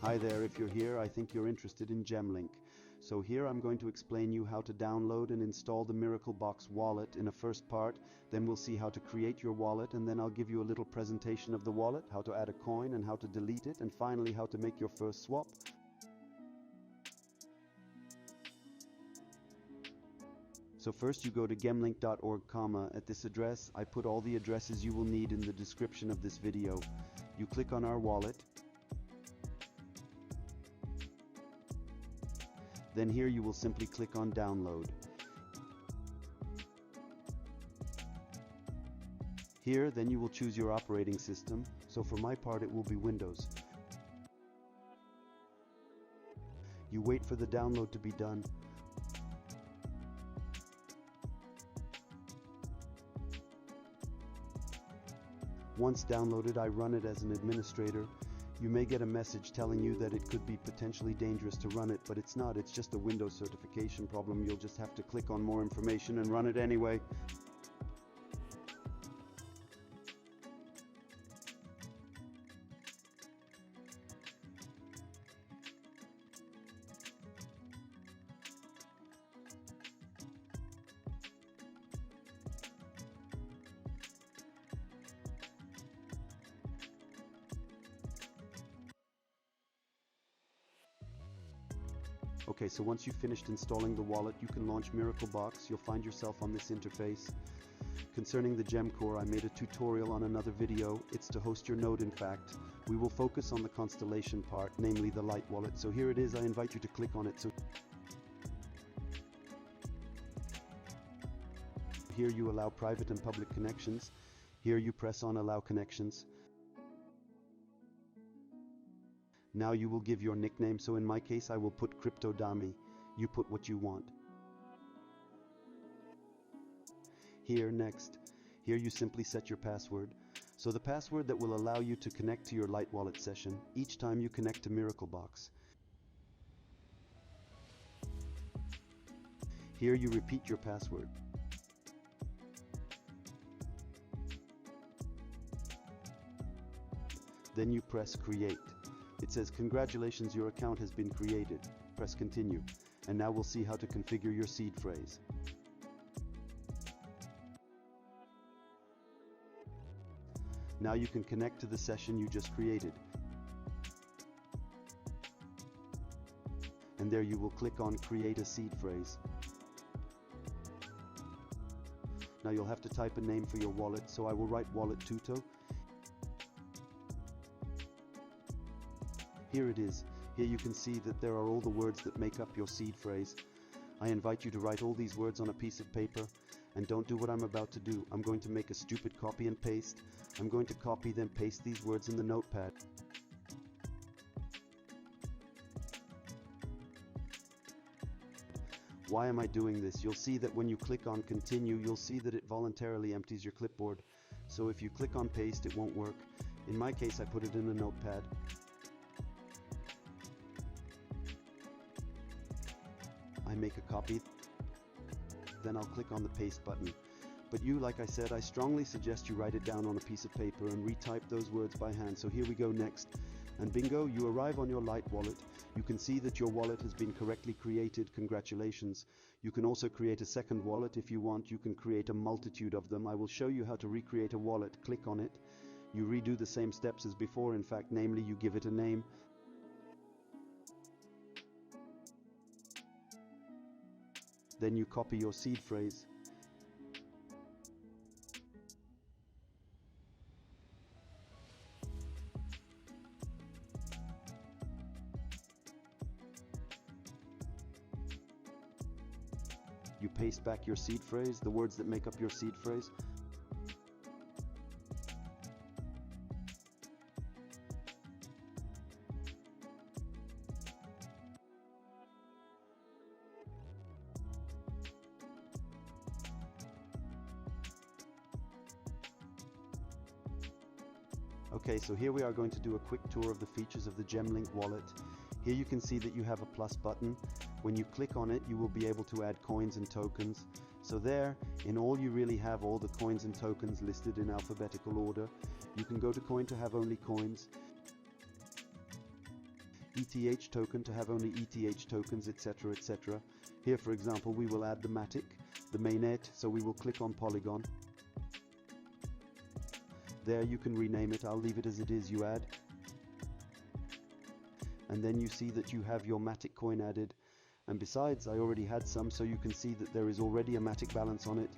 Hi there, if you're here, I think you're interested in Gemlink. So here I'm going to explain you how to download and install the Miraclebox wallet in a first part, then we'll see how to create your wallet, and then I'll give you a little presentation of the wallet, how to add a coin and how to delete it, and finally how to make your first swap. So first you go to gemlink.org, at this address. I put all the addresses you will need in the description of this video. You click on our wallet. Then here you will simply click on download. Here then you will choose your operating system. So for my part it will be Windows. You wait for the download to be done. Once downloaded, I run it as an administrator. You may get a message telling you that it could be potentially dangerous to run it, but it's not. It's just a Windows certification problem. You'll just have to click on more information and run it anyway. Okay, so once you've finished installing the wallet, you can launch Miraclebox. You'll find yourself on this interface. Concerning the gem core, I made a tutorial on another video. It's to host your node, in fact. We will focus on the constellation part, namely the Lightwallet. So here it is. I invite you to click on it. So here you allow private and public connections. Here you press on Allow Connections. Now you will give your nickname, so in my case I will put Crypto Dami. You put what you want. Here, next. Here you simply set your password. So the password that will allow you to connect to your Lightwallet session each time you connect to Miraclebox. Here you repeat your password. Then you press Create. It says, congratulations, your account has been created. Press continue. And now we'll see how to configure your seed phrase. Now you can connect to the session you just created. And there you will click on create a seed phrase. Now you'll have to type a name for your wallet, so I will write Wallet Tuto. Here it is. Here you can see that there are all the words that make up your seed phrase. I invite you to write all these words on a piece of paper, and don't do what I'm about to do. I'm going to make a stupid copy and paste. I'm going to copy then paste these words in the notepad. Why am I doing this? You'll see that when you click on continue, you'll see that it voluntarily empties your clipboard. So if you click on paste, it won't work. In my case, I put it in a notepad. I make a copy, then I'll click on the paste button. But you, like I said, I strongly suggest you write it down on a piece of paper and retype those words by hand. So here we go next. And bingo, you arrive on your Lightwallet. You can see that your wallet has been correctly created. Congratulations. You can also create a second wallet if you want. You can create a multitude of them. I will show you how to recreate a wallet. Click on it. You redo the same steps as before, in fact, namely you give it a name. Then you copy your seed phrase. You paste back your seed phrase, the words that make up your seed phrase. Okay, so here we are going to do a quick tour of the features of the Gemlink wallet. Here you can see that you have a plus button. When you click on it, you will be able to add coins and tokens. So there, in all, you really have all the coins and tokens listed in alphabetical order. You can go to coin to have only coins. ETH token to have only ETH tokens, etc, etc. Here for example we will add the Matic, the mainnet, so we will click on Polygon. There you can rename it, I'll leave it as it is, you add. And then you see that you have your Matic coin added. And besides, I already had some, so you can see that there is already a Matic balance on it.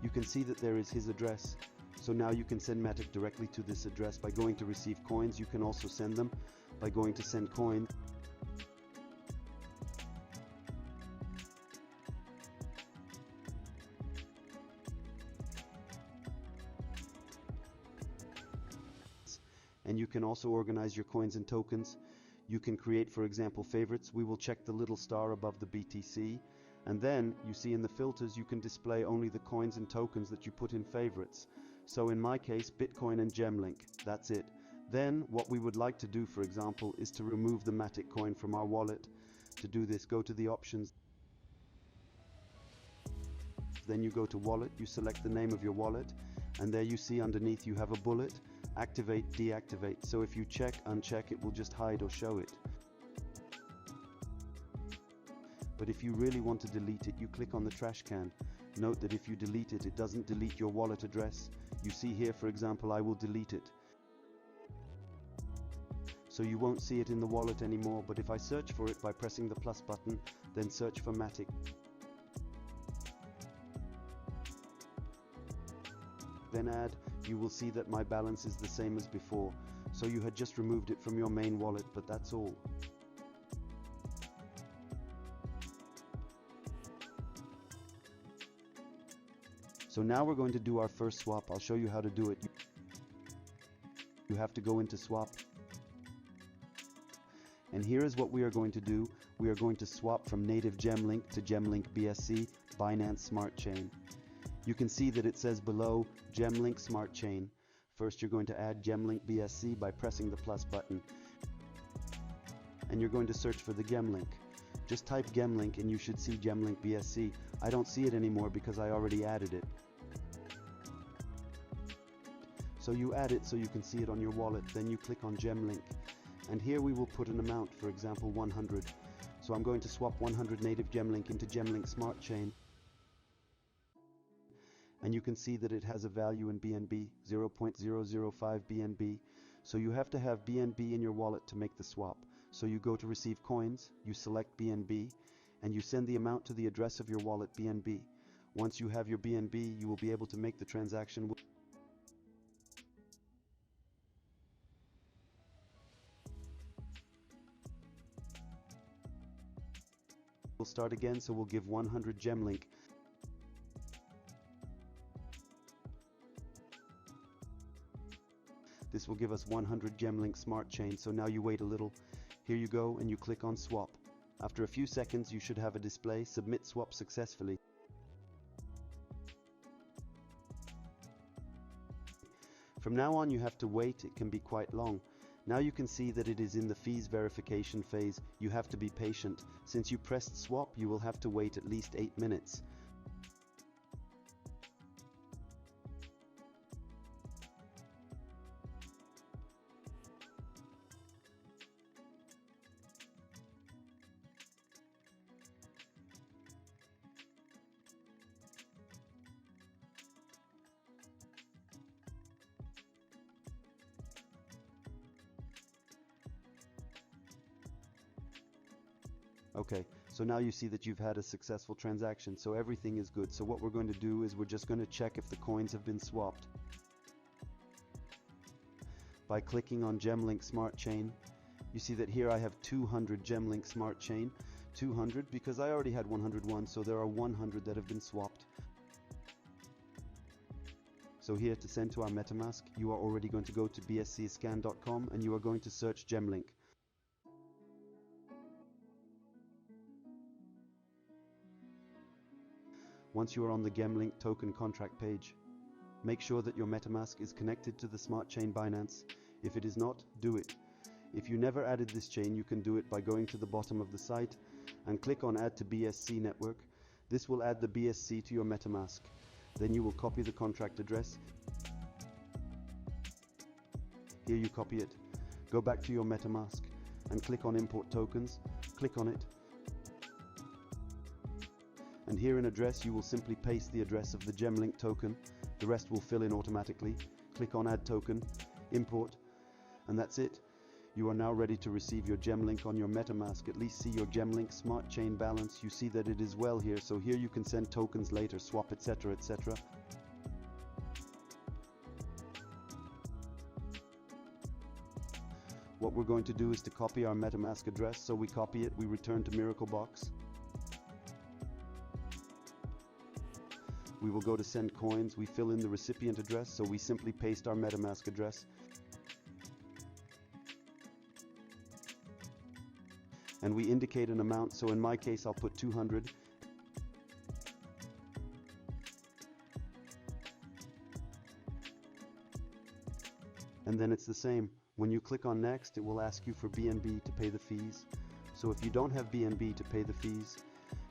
You can see that there is his address. So now you can send Matic directly to this address by going to receive coins. You can also send them by going to send coins. And you can also organize your coins and tokens. You can create, for example, favorites. We will check the little star above the BTC. And then you see in the filters you can display only the coins and tokens that you put in favorites. So in my case, Bitcoin and Gemlink, that's it. Then what we would like to do, for example, is to remove the Matic coin from our wallet. To do this, go to the options. Then you go to wallet, you select the name of your wallet, and there you see underneath you have a bullet. Activate, deactivate. So if you check, uncheck, it will just hide or show it. But if you really want to delete it, you click on the trash can. Note that if you delete it, it doesn't delete your wallet address. You see here, for example, I will delete it. So you won't see it in the wallet anymore, but if I search for it by pressing the plus button, then search for Matic. Then add, you will see that my balance is the same as before. So you had just removed it from your main wallet, but that's all. So now we're going to do our first swap. I'll show you how to do it. You have to go into swap. And here is what we are going to do. We are going to swap from native Gemlink to Gemlink BSC Binance Smart Chain. You can see that it says below Gemlink Smart Chain. First you're going to add Gemlink BSC by pressing the plus button. And you're going to search for the Gemlink. Just type Gemlink and you should see Gemlink BSC. I don't see it anymore because I already added it. So you add it so you can see it on your wallet, then you click on Gemlink. And here we will put an amount, for example 100. So I'm going to swap 100 native Gemlink into Gemlink Smart Chain. And you can see that it has a value in BNB, 0.005 BNB. So you have to have BNB in your wallet to make the swap. So you go to receive coins, you select BNB, and you send the amount to the address of your wallet BNB. Once you have your BNB, you will be able to make the transaction. We'll start again, so we'll give 100 Gemlink. This will give us 100 Gemlink Smart Chain, so now you wait a little. Here you go, and you click on Swap. After a few seconds, you should have a display, Submit Swap Successfully. From now on, you have to wait. It can be quite long. Now you can see that it is in the fees verification phase. You have to be patient. Since you pressed Swap, you will have to wait at least 8 minutes. Okay, so now you see that you've had a successful transaction, so everything is good. So what we're going to do is we're just going to check if the coins have been swapped. By clicking on Gemlink Smart Chain, you see that here I have 200 Gemlink Smart Chain. 200 because I already had 101, so there are 100 that have been swapped. So here to send to our Metamask, you are already going to go to bscscan.com and you are going to search Gemlink. Once you are on the Gemlink token contract page, make sure that your Metamask is connected to the Smart Chain Binance. If it is not, do it. If you never added this chain, you can do it by going to the bottom of the site and click on Add to BSC Network. This will add the BSC to your Metamask. Then you will copy the contract address. Here you copy it. Go back to your Metamask. and click on Import Tokens. Click on it. And here in Address you will simply paste the address of the Gemlink token. The rest will fill in automatically. Click on Add Token, Import, and that's it. You are now ready to receive your Gemlink on your Metamask. At least see your Gemlink smart chain balance. You see that it is well here, so here you can send tokens later, swap, etc., etc. What we're going to do is to copy our Metamask address, so we copy it, we return to Miraclebox. We will go to Send Coins, we fill in the recipient address, so we simply paste our Metamask address. And we indicate an amount, so in my case I'll put 200. And then it's the same. When you click on Next, it will ask you for BNB to pay the fees. So if you don't have BNB to pay the fees,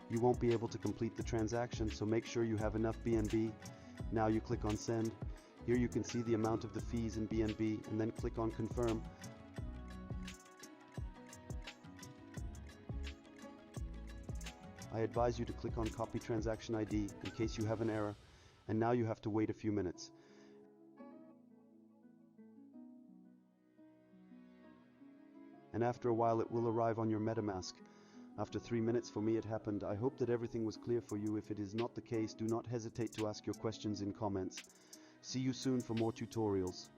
you won't be able to complete the transaction, so make sure you have enough BNB. Now you click on Send. Here you can see the amount of the fees in BNB, and then click on Confirm. I advise you to click on Copy Transaction ID in case you have an error, and now you have to wait a few minutes. And after a while it will arrive on your Metamask. After 3 minutes for me it happened. I hope that everything was clear for you. If it is not the case, do not hesitate to ask your questions in comments. See you soon for more tutorials.